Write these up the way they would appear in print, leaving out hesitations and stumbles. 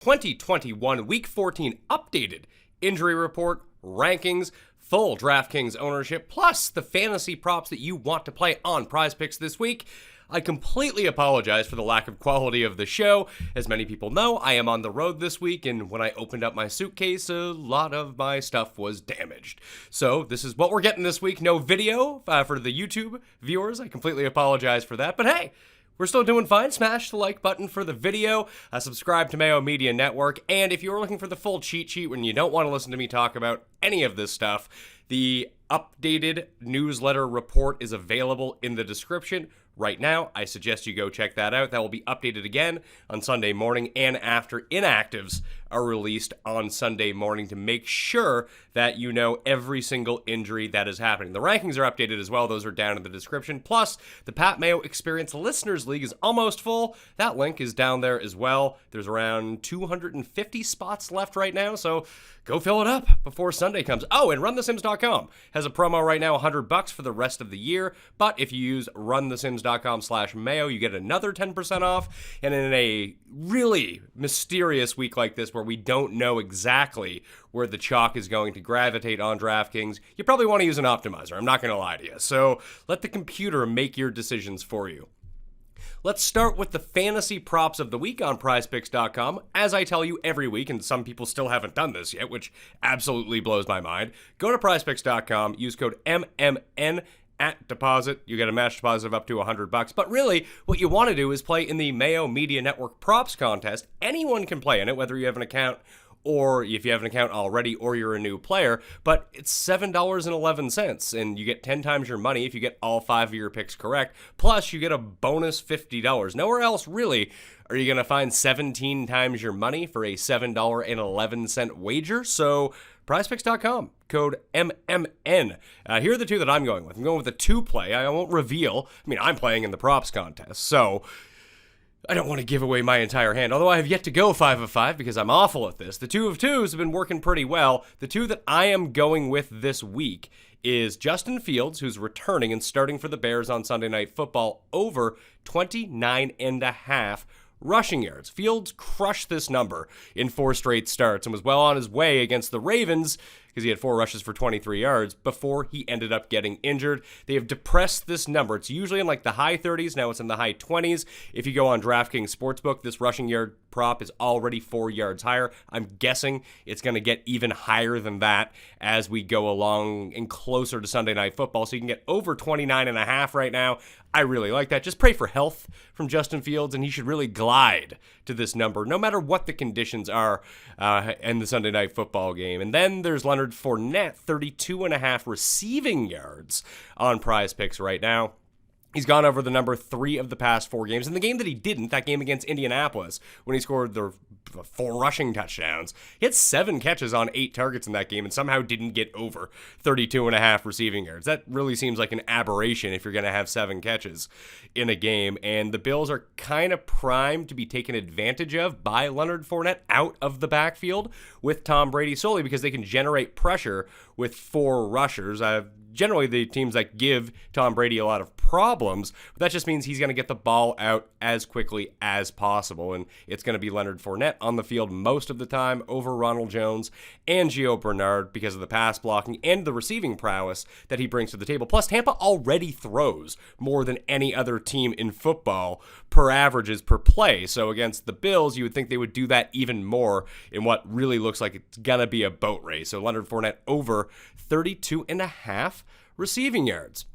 2021 Week 14 updated injury report, rankings, full DraftKings ownership, plus the fantasy props that you want to play on PrizePicks this week. I completely apologize for the lack of quality of the show. As many people know, I am on the road this week, and when I opened up my suitcase, a lot of my stuff was damaged. So this is what we're getting this week. No video for the YouTube viewers. I completely apologize for that, but hey, we're still doing fine. Smash the like button for the video, subscribe to Mayo Media Network, and if you're looking for the full cheat sheet when you don't want to listen to me talk about any of this stuff, the updated newsletter report is available in the description right now. I suggest you go check that out. That will be updated again on Sunday morning and after inactives are released on Sunday morning to make sure that you know every single injury that is happening. The rankings are updated as well. Those are down in the description. Plus, the Pat Mayo Experience Listeners League is almost full. That link is down there as well. There's around 250 spots left right now, so go fill it up before Sunday comes. Oh, and runthesims.com has a promo right now, $100 for the rest of the year. But if you use runthesims.com/Mayo, you get another 10% off. And in a really mysterious week like this, where we don't know exactly where the chalk is going to gravitate on DraftKings, you probably want to use an optimizer. I'm not going to lie to you. So let the computer make your decisions for you. Let's start with the fantasy props of the week on prizepicks.com. As I tell you every week, and some people still haven't done this yet, which absolutely blows my mind, go to prizepicks.com, use code MMN at deposit. You get a match deposit of up to $100. But really, what you want to do is play in the Mayo Media Network props contest. Anyone can play in it, whether you have an account or if you have an account already or you're a new player, but it's $7.11, and you get 10 times your money if you get all 5 of your picks correct, plus you get a bonus $50. Nowhere else, really, are you going to find 17 times your money for a $7.11 wager, so prizepicks.com, code MMN. Here are the two that I'm going with. I'm going with a two-play. I won't reveal. I mean, I'm playing in the props contest, so I don't want to give away my entire hand, although I have yet to go 5 of 5 because I'm awful at this. The 2 of 2s have been working pretty well. The two that I am going with this week is Justin Fields, who's returning and starting for the Bears on Sunday Night Football, over 29.5 rushing yards. Fields crushed this number in 4 straight starts and was well on his way against the Ravens because he had 4 rushes for 23 yards before he ended up getting injured. They have depressed this number. It's usually in like the high 30s. Now it's in the high 20s. If you go on DraftKings Sportsbook, this rushing yard prop is already 4 yards higher. I'm guessing it's going to get even higher than that as we go along and closer to Sunday Night Football. So you can get over 29.5 right now. I really like that. Just pray for health from Justin Fields, and he should really glide to this number, no matter what the conditions are in the Sunday Night Football game. And then there's Leonard Fournette, 32.5 receiving yards on PrizePicks right now. He's gone over the number 3 of the past 4 games. In the game that he didn't, that game against Indianapolis, when he scored the 4 rushing touchdowns, he had 7 catches on 8 targets in that game and somehow didn't get over 32.5 receiving yards. That really seems like an aberration if you're going to have 7 catches in a game. And the Bills are kind of primed to be taken advantage of by Leonard Fournette out of the backfield with Tom Brady, solely because they can generate pressure with 4 rushers. Generally, the teams that give Tom Brady a lot of problems, but that just means he's going to get the ball out as quickly as possible, and it's going to be Leonard Fournette on the field most of the time over Ronald Jones and Gio Bernard because of the pass blocking and the receiving prowess that he brings to the table. Plus, Tampa already throws more than any other team in football per averages per play, so against the Bills, you would think they would do that even more in what really looks like it's going to be a boat race. So Leonard Fournette over 32.5 receiving yards.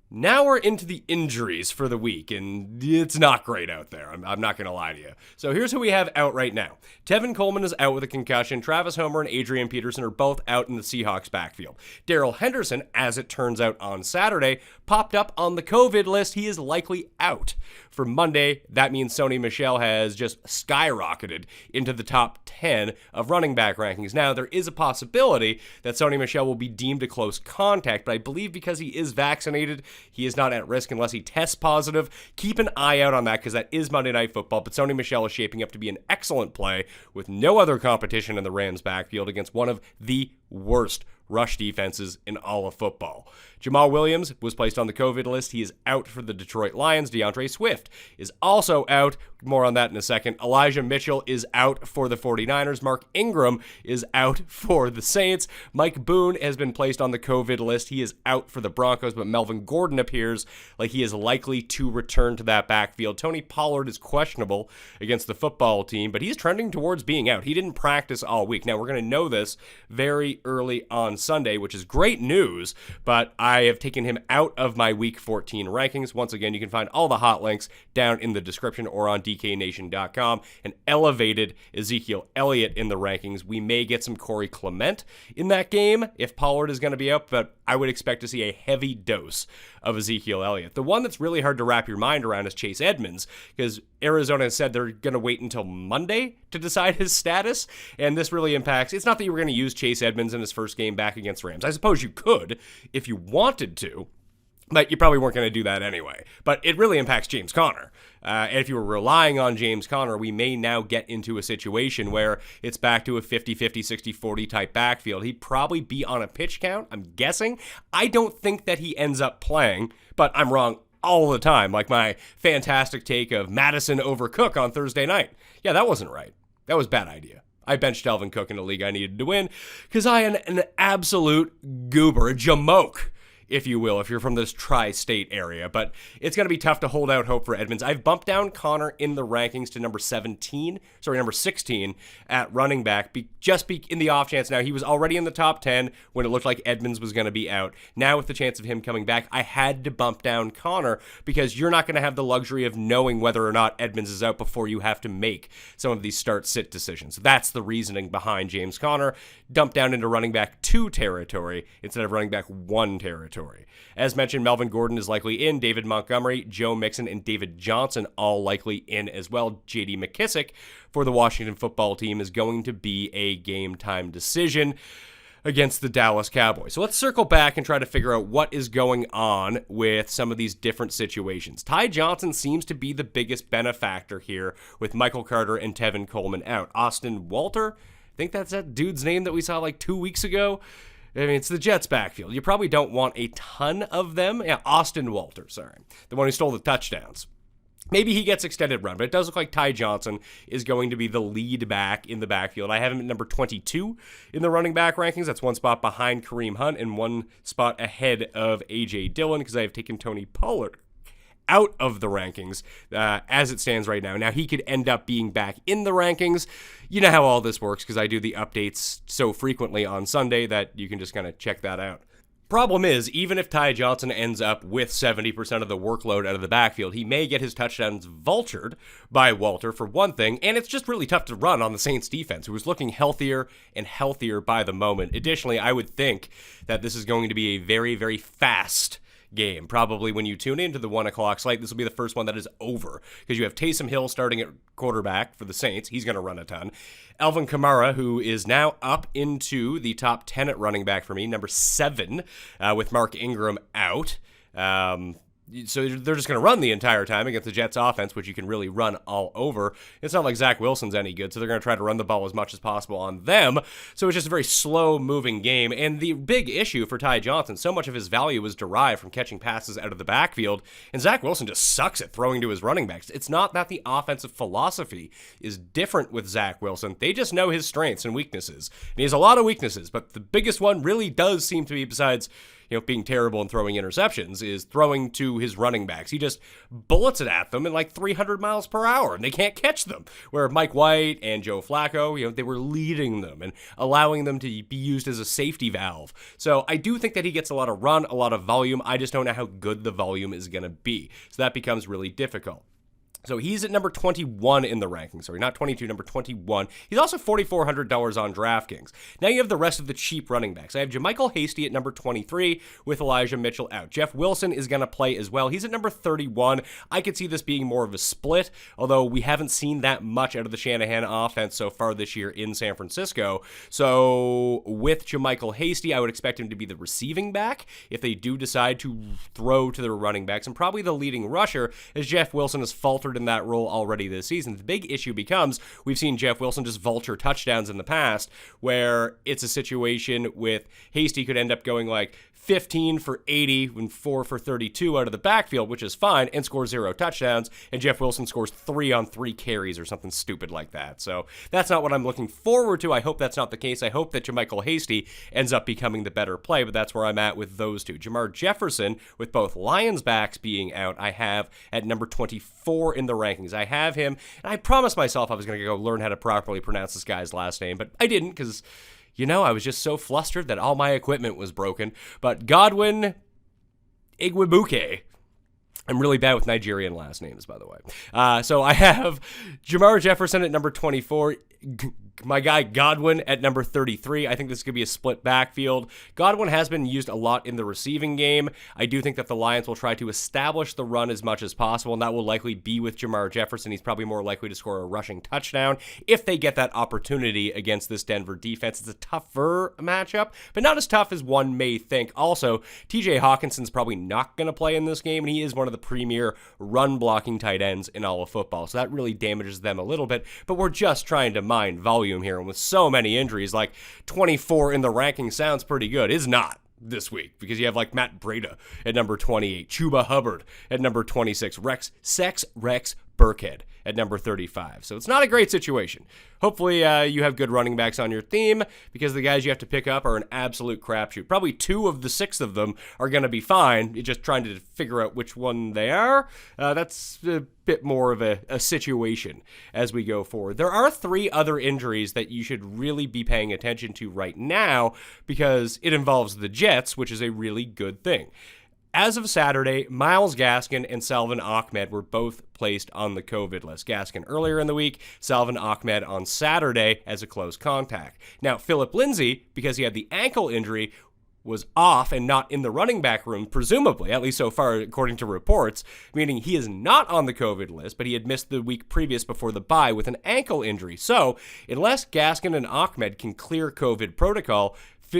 Now we're into the injuries for the week, and it's not great out there. I'm not going to lie to you. So here's who we have out right now. Tevin Coleman is out with a concussion. Travis Homer and Adrian Peterson are both out in the Seahawks backfield. Darrell Henderson, as it turns out on Saturday, popped up on the COVID list. He is likely out. For Monday, that means Sony Michel has just skyrocketed into the top 10 of running back rankings. Now, there is a possibility that Sony Michel will be deemed a close contact, but I believe because he is vaccinated, he is not at risk unless he tests positive. Keep an eye out on that because that is Monday Night Football, but Sony Michel is shaping up to be an excellent play with no other competition in the Rams backfield against one of the worst rush defenses in all of football. Jamal Williams was placed on the COVID list. He is out for the Detroit Lions. DeAndre Swift is also out. More on that in a second. Elijah Mitchell is out for the 49ers. Mark Ingram is out for the Saints. Mike Boone has been placed on the COVID list. He is out for the Broncos, but Melvin Gordon appears like he is likely to return to that backfield. Tony Pollard is questionable against the football team, but he's trending towards being out. He didn't practice all week. Now, we're going to know this very early on Sunday, which is great news, but I have taken him out of my Week 14 rankings. Once again, you can find all the hot links down in the description or on DKNation.com. An elevated Ezekiel Elliott in the rankings. We may get some Corey Clement in that game if Pollard is going to be up, but I would expect to see a heavy dose of Ezekiel Elliott. The one that's really hard to wrap your mind around is Chase Edmonds, because Arizona has said they're going to wait until Monday to decide his status, and this really impacts. It's not that you were going to use Chase Edmonds in his first game back against Rams. I suppose you could if you wanted to, but you probably weren't going to do that anyway. But it really impacts James Conner. And if you were relying on James Conner, we may now get into a situation where it's back to a 50-50, 60-40 type backfield. He'd probably be on a pitch count, I'm guessing. I don't think that he ends up playing, but I'm wrong all the time, like my fantastic take of Madison over Cook on Thursday night. Yeah, that wasn't right. That was a bad idea. I benched Dalvin Cook in a league I needed to win because I am an absolute goober, a jamoke, if you will, if you're from this tri-state area. But it's going to be tough to hold out hope for Edmonds. I've bumped down Connor in the rankings to number 16 at running back, just in the off chance. Now, he was already in the top 10 when it looked like Edmonds was going to be out. Now, with the chance of him coming back, I had to bump down Connor because you're not going to have the luxury of knowing whether or not Edmonds is out before you have to make some of these start-sit decisions. That's the reasoning behind James Conner. Dumped down into running back 2 territory instead of running back 1 territory. As mentioned, Melvin Gordon is likely in, David Montgomery, Joe Mixon, and David Johnson all likely in as well. J.D. McKissick for the Washington football team is going to be a game-time decision against the Dallas Cowboys. So let's circle back and try to figure out what is going on with some of these different situations. Ty Johnson seems to be the biggest benefactor here with Michael Carter and Tevin Coleman out. Austin Walter, I think that's that dude's name that we saw like 2 weeks ago. I mean, it's the Jets' backfield. You probably don't want a ton of them. Yeah, Austin Walter, sorry. The one who stole the touchdowns. Maybe he gets extended run, but it does look like Ty Johnson is going to be the lead back in the backfield. I have him at number 22 in the running back rankings. That's one spot behind Kareem Hunt and one spot ahead of A.J. Dillon because I have taken Tony Pollard out of the rankings as it stands right now. Now, he could end up being back in the rankings. You know how all this works because I do the updates so frequently on Sunday that you can just kind of check that out. Problem is, even if Ty Johnson ends up with 70% of the workload out of the backfield, he may get his touchdowns vultured by Walter for one thing, and it's just really tough to run on the Saints defense, who is looking healthier and healthier by the moment. Additionally, I would think that this is going to be a very, very fast game. Probably when you tune into the 1 o'clock slate, this will be the first one that is over because you have Taysom Hill starting at quarterback for the Saints. He's going to run a ton. Alvin Kamara, who is now up into the top 10 at running back for me, number 7, with Mark Ingram out. So they're just going to run the entire time against the Jets offense, which you can really run all over. It's not like Zach Wilson's any good, so they're going to try to run the ball as much as possible on them. So it's just a very slow-moving game. And the big issue for Ty Johnson, so much of his value was derived from catching passes out of the backfield, and Zach Wilson just sucks at throwing to his running backs. It's not that the offensive philosophy is different with Zach Wilson. They just know his strengths and weaknesses. And he has a lot of weaknesses, but the biggest one really does seem to be, besides being terrible and throwing interceptions, is throwing to his running backs. He just bullets it at them at like 300 miles per hour, and they can't catch them. Where Mike White and Joe Flacco, they were leading them and allowing them to be used as a safety valve. So I do think that he gets a lot of run, a lot of volume. I just don't know how good the volume is going to be. So that becomes really difficult. So he's at number 21 in the rankings. Sorry, not 22, number 21. He's also $4,400 on DraftKings. Now you have the rest of the cheap running backs. I have JaMychal Hasty at number 23 with Elijah Mitchell out. Jeff Wilson is going to play as well. He's at number 31. I could see this being more of a split, although we haven't seen that much out of the Shanahan offense so far this year in San Francisco. So with JaMychal Hasty, I would expect him to be the receiving back if they do decide to throw to their running backs, and probably the leading rusher, as Jeff Wilson has faltered flustered in that role already this season. The big issue becomes we've seen Jeff Wilson just vulture touchdowns in the past where it's a situation with Hasty could end up going like 15 for 80 and 4 for 32 out of the backfield, which is fine, and scores 0 touchdowns, and Jeff Wilson scores 3 on 3 carries or something stupid like that. So that's not what I'm looking forward to. I hope that's not the case. I hope that JaMychal Hasty ends up becoming the better play, but that's where I'm at with those two. Jamar Jefferson, with both Lions backs being out, I have at number 24 in the rankings. I have him, and I promised myself I was going to go learn how to properly pronounce this guy's last name, but I didn't because I was just so flustered that all my equipment was broken. But Godwin Igwebuike. I'm really bad with Nigerian last names, by the way. So I have Jamar Jefferson at number 24. My guy Godwin at number 33. I think this could be a split backfield. Godwin has been used a lot in the receiving game. I do think that the Lions will try to establish the run as much as possible, and that will likely be with Jamar Jefferson. He's probably more likely to score a rushing touchdown if they get that opportunity against this Denver defense. It's a tougher matchup, but not as tough as one may think. Also, TJ Hawkinson's probably not going to play in this game, and he is one of the premier run-blocking tight ends in all of football, so that really damages them a little bit, but we're just trying to mine volume here, and with so many injuries, like 24 in the ranking sounds pretty good. Is not this week because you have like Matt Breida at number 28, Chuba Hubbard at number 26, Rex Burkhead at number 35. So it's not a great situation. Hopefully you have good running backs on your team because the guys you have to pick up are an absolute crapshoot. Probably 2 of the 6 of them are going to be fine. You're just trying to figure out which one they are. That's a bit more of a situation as we go forward. There are 3 other injuries that you should really be paying attention to right now because it involves the Jets, which is a really good thing. As of Saturday, Myles Gaskin and Salvon Ahmed were both placed on the COVID list. Gaskin earlier in the week, Salvon Ahmed on Saturday as a close contact. Now, Phillip Lindsay, because he had the ankle injury, was off and not in the running back room, presumably, at least so far according to reports, meaning he is not on the COVID list, but he had missed the week previous before the bye with an ankle injury. So, unless Gaskin and Ahmed can clear COVID protocol,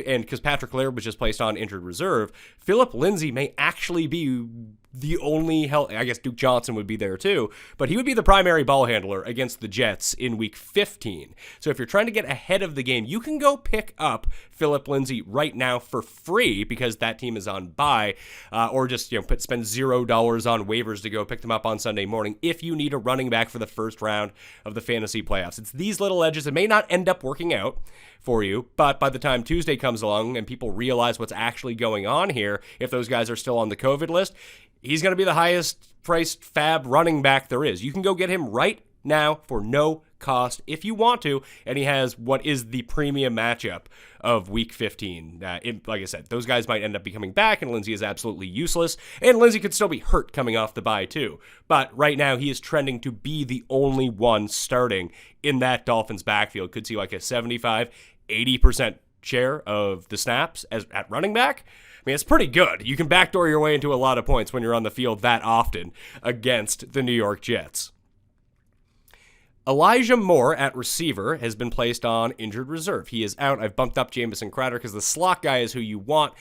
and because Patrick Laird was just placed on injured reserve, Phillip Lindsay may actually be the only I guess Duke Johnson would be there too, but he would be the primary ball handler against the Jets in week 15. So if you're trying to get ahead of the game, you can go pick up Phillip Lindsay right now for free because that team is on bye, or just spend $0 on waivers to go pick them up on Sunday morning if you need a running back for the first round of the fantasy playoffs. It's these little edges that may not end up working out for you, but by the time Tuesday comes along and people realize what's actually going on here, if those guys are still on the COVID list, he's going to be the highest priced fab running back there is. You can go get him right now for no cost if you want to, and he has what is the premium matchup of week 15. Like I said, those guys might end up becoming back, and Lindsay is absolutely useless, and Lindsay could still be hurt coming off the bye too. But right now, he is trending to be the only one starting in that Dolphins backfield. Could see like a 75-80% share of the snaps at running back. I mean, it's pretty good. You can backdoor your way into a lot of points when you're on the field that often against the New York Jets. Elijah Moore at receiver has been placed on injured reserve. He is out. I've bumped up Jamison Crowder because the slot guy is who you want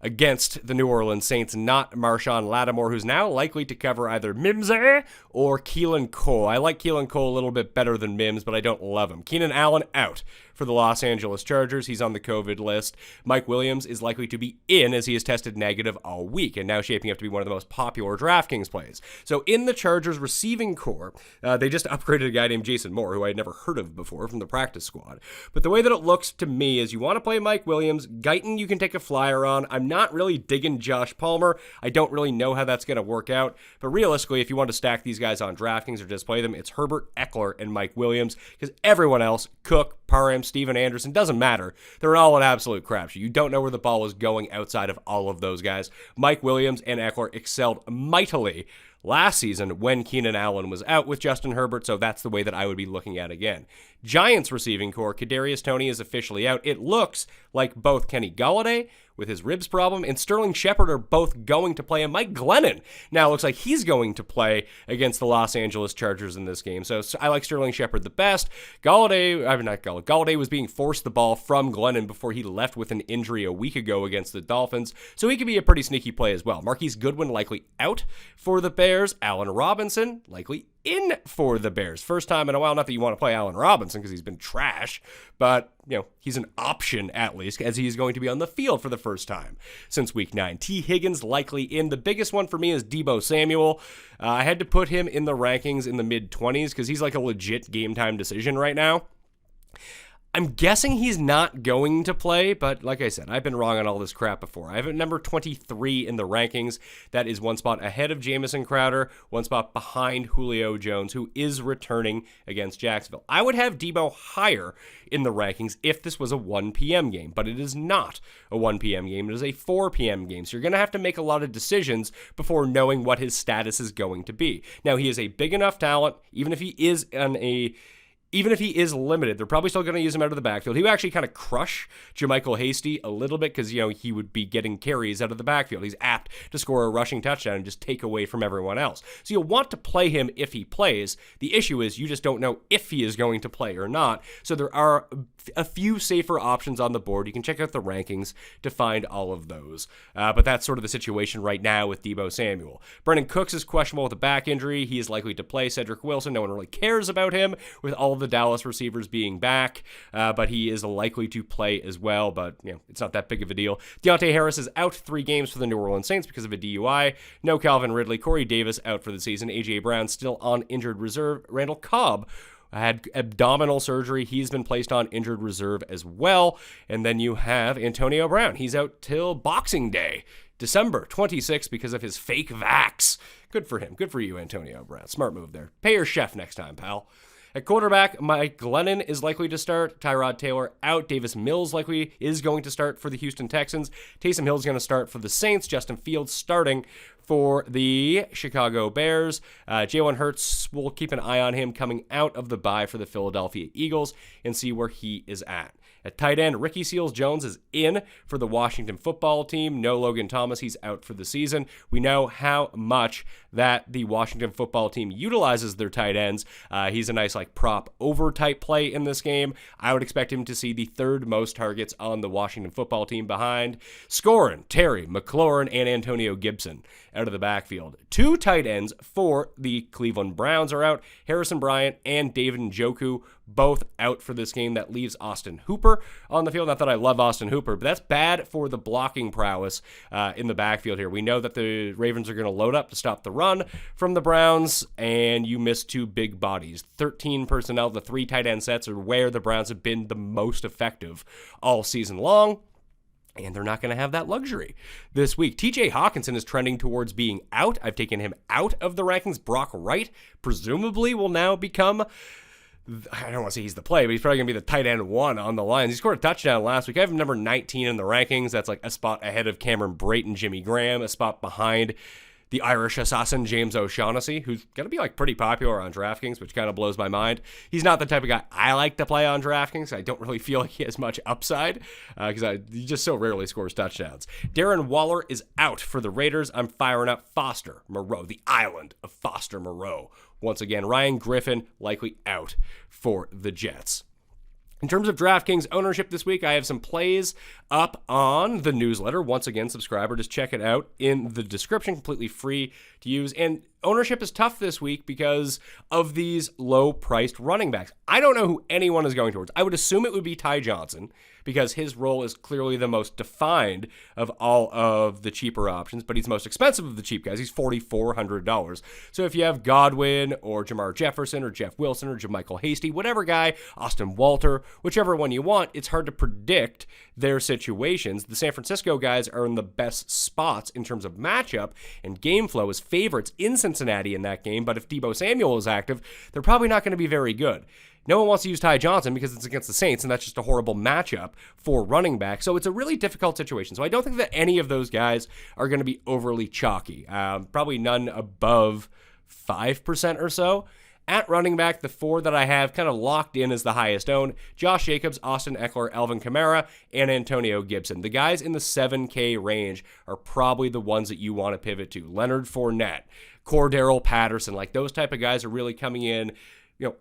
against the New Orleans Saints, not Marshawn Lattimore, who's now likely to cover either Mims or Keelan Cole. I like Keelan Cole a little bit better than Mims, but I don't love him. Keenan Allen out for the Los Angeles Chargers. He's on the COVID list. Mike Williams is likely to be in as he has tested negative all week and now shaping up to be one of the most popular DraftKings plays. So in the Chargers receiving core, they just upgraded a guy named Jason Moore, who I had never heard of before, from the practice squad. But the way that it looks to me is you want to play Mike Williams. Guyton you can take a flyer on. I'm not really digging Josh Palmer. I don't really know how that's going to work out. But realistically, if you want to stack these guys on DraftKings or just play them, it's Herbert, Eckler, and Mike Williams, because everyone else, Cook, Parham, Steven Anderson, doesn't matter. They're all an absolute crapshoot. You don't know where the ball is going outside of all of those guys. Mike Williams and Eckler excelled mightily last season when Keenan Allen was out with Justin Herbert, so that's the way that I would be looking at again. Giants receiving core, Kadarius Toney is officially out. It looks like both Kenny Golladay with his ribs problem and Sterling Shepard are both going to play, and Mike Glennon now looks like he's going to play against the Los Angeles Chargers in this game. So I like Sterling Shepard the best. Golladay was being forced the ball from Glennon before he left with an injury a week ago against the Dolphins, so he could be a pretty sneaky play as well. Marquise Goodwin likely out for the Bears. Bears. Allen Robinson, likely in for the Bears. First time in a while, not that you want to play Allen Robinson because he's been trash, but, he's an option at least, as he's going to be on the field for the first time since week 9. T. Higgins, likely in. The biggest one for me is Deebo Samuel. I had to put him in the rankings in the mid-20s because he's like a legit game-time decision right now. I'm guessing he's not going to play, but like I said, I've been wrong on all this crap before. I have it number 23 in the rankings. That is one spot ahead of Jamison Crowder, one spot behind Julio Jones, who is returning against Jacksonville. I would have Deebo higher in the rankings if this was a 1 p.m. game, but it is not a 1 p.m. game. It is a 4 p.m. game, so you're going to have to make a lot of decisions before knowing what his status is going to be. Now, he is a big enough talent, even if he is limited, they're probably still going to use him out of the backfield. He would actually kind of crush JaMychal Hasty a little bit because, he would be getting carries out of the backfield. He's apt to score a rushing touchdown and just take away from everyone else. So you'll want to play him if he plays. The issue is you just don't know if he is going to play or not. So there are a few safer options on the board. You can check out the rankings to find all of those. But that's sort of the situation right now with Deebo Samuel. Brandon Cooks is questionable with a back injury. He is likely to play. Cedric Wilson, no one really cares about him with all of the Dallas receivers being back, but he is likely to play as well, but it's not that big of a deal. Deontay Harris is out 3 games for the New Orleans Saints because of a DUI. No Calvin Ridley. Corey Davis out for the season. A.J. Brown still on injured reserve. Randall Cobb had abdominal surgery. He's been placed on injured reserve as well. And then you have Antonio Brown. He's out till Boxing Day, December 26th, because of his fake vax. Good for him. Good for you, Antonio Brown. Smart move there. Pay your chef next time, pal. At quarterback, Mike Glennon is likely to start. Tyrod Taylor out. Davis Mills likely is going to start for the Houston Texans. Taysom Hill is going to start for the Saints. Justin Fields starting for the Chicago Bears. Jalen Hurts, we'll keep an eye on him coming out of the bye for the Philadelphia Eagles and see where he is at. At tight end, Ricky Seals-Jones is in for the Washington football team. No Logan Thomas. He's out for the season. We know how much that the Washington football team utilizes their tight ends. He's a nice prop over type play in this game. I would expect him to see the 3rd most targets on the Washington football team behind Scorin, Terry, McLaurin, and Antonio Gibson out of the backfield. 2 tight ends for the Cleveland Browns are out. Harrison Bryant and David Njoku both out for this game. That leaves Austin Hooper on the field. Not that I love Austin Hooper, but that's bad for the blocking prowess in the backfield here. We know that the Ravens are going to load up to stop the run from the Browns, and you miss 2 big bodies. 13 personnel, the 3 tight end sets are where the Browns have been the most effective all season long. And they're not going to have that luxury this week. TJ Hawkinson is trending towards being out. I've taken him out of the rankings. Brock Wright presumably will now become, I don't want to say he's the play, but he's probably going to be the tight end 1 on the Lions. He scored a touchdown last week. I have him number 19 in the rankings. That's like a spot ahead of Cameron Brate and Jimmy Graham, a spot behind the Irish assassin James O'Shaughnessy, who's going to be pretty popular on DraftKings, which kind of blows my mind. He's not the type of guy I like to play on DraftKings. I don't really feel like he has much upside because he just so rarely scores touchdowns. Darren Waller is out for the Raiders. I'm firing up Foster Moreau, the island of Foster Moreau. Once again, Ryan Griffin likely out for the Jets. In terms of DraftKings ownership this week, I have some plays up on the newsletter. Once again, subscriber, just check it out in the description, completely free to use. And ownership is tough this week because of these low-priced running backs. I don't know who anyone is going towards. I would assume it would be Ty Johnson because his role is clearly the most defined of all of the cheaper options, but he's most expensive of the cheap guys. He's $4,400. So if you have Godwin or Jamar Jefferson or Jeff Wilson or JaMychal Hasty, whatever guy, Austin Walter, whichever one you want, it's hard to predict their situations. The San Francisco guys are in the best spots in terms of matchup and game flow as favorites in Cincinnati in that game, but if Deebo Samuel is active, they're probably not going to be very good. No one wants to use Ty Johnson because it's against the Saints, and that's just a horrible matchup for running back. So it's a really difficult situation. So I don't think that any of those guys are going to be overly chalky. Probably none above 5% or so. At running back, the 4 that I have kind of locked in as the highest owned: Josh Jacobs, Austin Eckler, Alvin Kamara, and Antonio Gibson. The guys in the 7K range are probably the ones that you want to pivot to. Leonard Fournette, Cordero Patterson, those type of guys are really coming in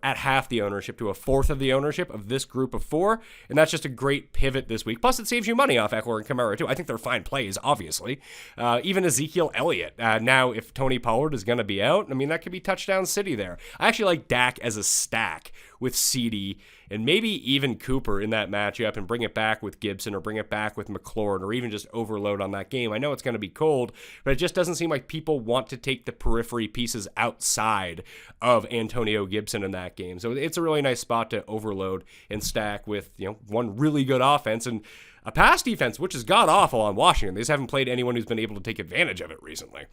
at half the ownership to a fourth of the ownership of this group of four. And that's just a great pivot this week. Plus, it saves you money off Eckler and Kamara, too. I think they're fine plays, obviously. Even Ezekiel Elliott. Now, if Tony Pollard is going to be out, that could be touchdown city there. I actually like Dak as a stack with CD and maybe even Cooper in that matchup and bring it back with Gibson or bring it back with McLaurin or even just overload on that game. I know it's going to be cold, but it just doesn't seem like people want to take the periphery pieces outside of Antonio Gibson in that game. So it's a really nice spot to overload and stack with, one really good offense and a pass defense, which is god-awful on Washington. They just haven't played anyone who's been able to take advantage of it recently.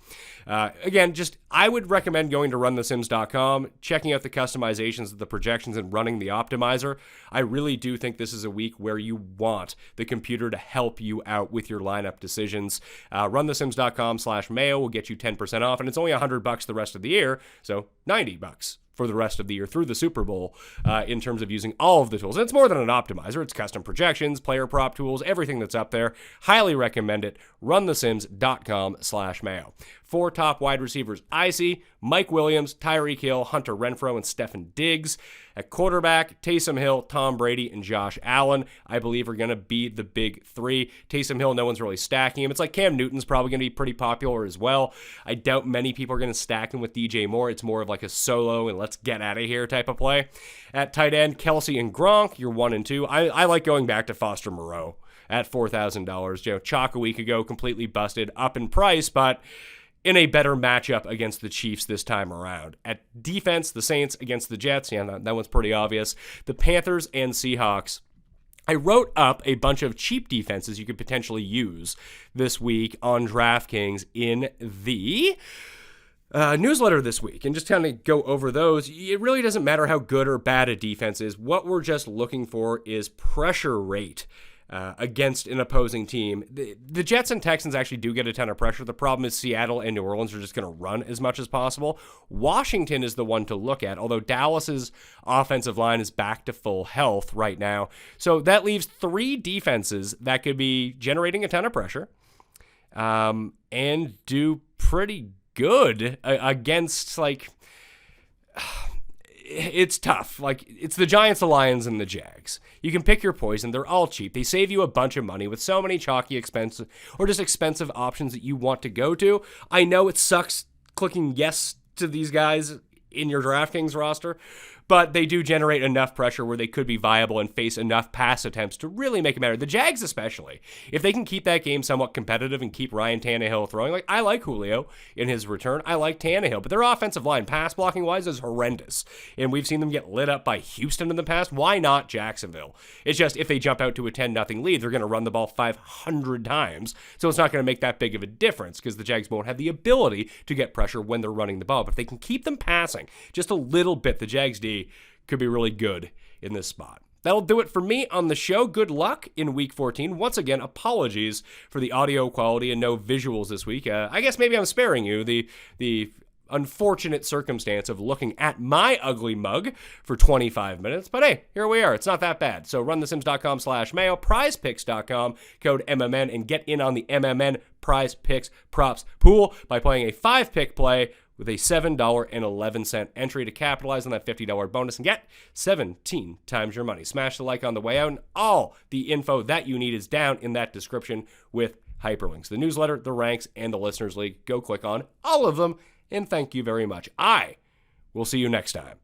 Again, I would recommend going to runthesims.com, checking out the customizations of the projections and running the optimizer. I really do think this is a week where you want the computer to help you out with your lineup decisions. Runthesims.com/Mayo will get you 10% off, and it's only $100 the rest of the year, so $90 for the rest of the year through the Super Bowl in terms of using all of the tools. And it's more than an optimizer. It's custom projections, player prop tools, everything that's up there. Highly recommend it. Runthesims.com/Mayo. 4 top wide receivers I see: Mike Williams, Tyreek Hill, Hunter Renfrow, and Stefon Diggs. At quarterback, Taysom Hill, Tom Brady, and Josh Allen, I believe, are going to be the big three. Taysom Hill, no one's really stacking him. It's like Cam Newton's probably going to be pretty popular as well. I doubt many people are going to stack him with DJ Moore. It's more of like a solo and let's get out of here type of play. At tight end, Kelsey and Gronk, you're 1 and 2. I like going back to Foster Moreau at $4,000. Chalk a week ago, completely busted, up in price, but in a better matchup against the Chiefs this time around. At defense, the Saints against the Jets. Yeah, that one's pretty obvious. The Panthers and Seahawks. I wrote up a bunch of cheap defenses you could potentially use this week on DraftKings in the newsletter this week, and just kind of go over those. It really doesn't matter how good or bad a defense is. What we're just looking for is pressure rate against an opposing team. The Jets and Texans actually do get a ton of pressure. The problem is Seattle and New Orleans are just going to run as much as possible. Washington is the one to look at, although Dallas's offensive line is back to full health right now. So that leaves 3 defenses that could be generating a ton of pressure and do pretty good against, it's tough. It's the Giants, the Lions, and the Jags. You can pick your poison. They're all cheap. They save you a bunch of money with so many chalky, expensive, or just expensive options that you want to go to. I know it sucks clicking yes to these guys in your DraftKings roster, but they do generate enough pressure where they could be viable and face enough pass attempts to really make it matter. The Jags especially, if they can keep that game somewhat competitive and keep Ryan Tannehill throwing, I like Julio in his return. I like Tannehill, but their offensive line, pass blocking wise, is horrendous. And we've seen them get lit up by Houston in the past. Why not Jacksonville? It's just if they jump out to a 10-0 lead, they're going to run the ball 500 times. So it's not going to make that big of a difference because the Jags won't have the ability to get pressure when they're running the ball. But if they can keep them passing just a little bit, the Jags D could be really good in this spot. That'll do it for me on the show. Good luck in Week 14. Once again, apologies for the audio quality and no visuals this week. I guess maybe I'm sparing you the unfortunate circumstance of looking at my ugly mug for 25 minutes. But hey, here we are. It's not that bad. So runthesims.com/Mayo, prizepicks.com, code MMN, and get in on the MMN Prize Picks Props Pool by playing a 5-pick play with a $7.11 entry to capitalize on that $50 bonus and get 17 times your money. Smash the like on the way out, and all the info that you need is down in that description with hyperlinks. The newsletter, the ranks, and the Listeners League. Go click on all of them, and thank you very much. I will see you next time.